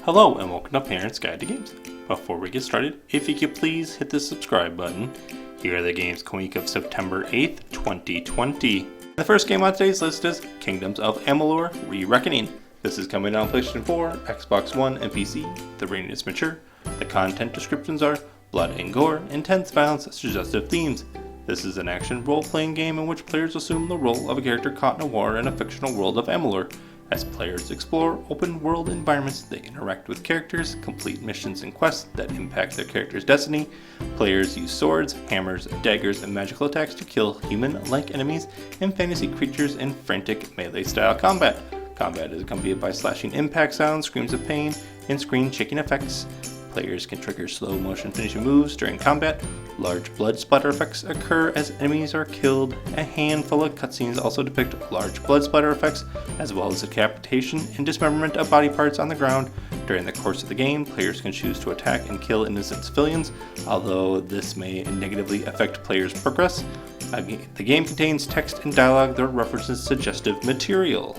Hello and welcome to Parents Guide to Games. Before we get started, if you could please hit the subscribe button. Here are the games week of September 8th, 2020. The first game on today's list is Kingdoms of Amalur: ReReckoning. This is coming out on PlayStation 4, Xbox One, and PC. The rating is mature. The content descriptions are blood and gore, intense violence, suggestive themes. This is an action role-playing game in which players assume the role of a character caught in a war in a fictional world of Amalur. As players explore open-world environments, they interact with characters, complete missions and quests that impact their character's destiny. Players use swords, hammers, daggers, and magical attacks to kill human-like enemies and fantasy creatures in frantic melee-style combat. Combat is accompanied by slashing impact sounds, screams of pain, and screen-shaking effects. Players can trigger slow-motion finishing moves during combat. Large blood splatter effects occur as enemies are killed. A handful of cutscenes also depict large blood splatter effects, as well as decapitation and dismemberment of body parts on the ground. During the course of the game, players can choose to attack and kill innocent civilians, although this may negatively affect players' progress. The game contains text and dialogue that references suggestive material.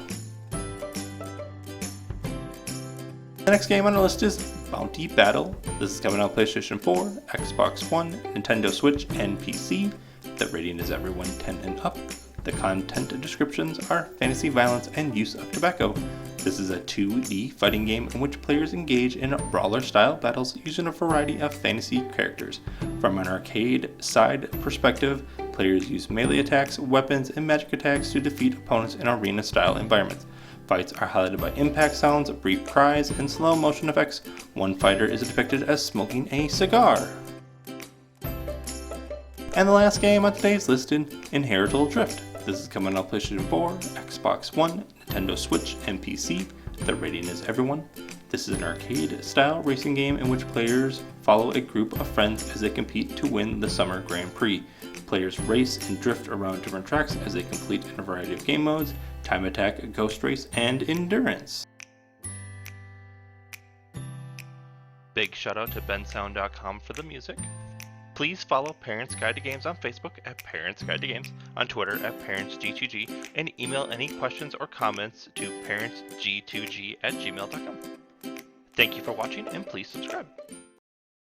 The next game on the list is Bounty Battle. This is coming out on PlayStation 4, Xbox One, Nintendo Switch, and PC. The rating is everyone 10 and up. The content descriptions are fantasy violence and use of tobacco. This is a 2D fighting game in which players engage in brawler-style battles using a variety of fantasy characters. From an arcade side perspective, players use melee attacks, weapons, and magic attacks to defeat opponents in arena-style environments. Fights are highlighted by impact sounds, brief cries, and slow motion effects. One fighter is depicted as smoking a cigar. And the last game on today's list is Inertial Drift. This is coming on PlayStation 4, Xbox One, Nintendo Switch, and PC. The rating is everyone. This is an arcade-style racing game in which players follow a group of friends as they compete to win the Summer Grand Prix. Players race and drift around different tracks as they complete in a variety of game modes: time attack, ghost race, and endurance. Big shout out to bensound.com for the music. Please follow Parents Guide to Games on Facebook at Parents Guide to Games, on Twitter at ParentsG2G, and email any questions or comments to parentsg2g@gmail.com. Thank you for watching, and please subscribe.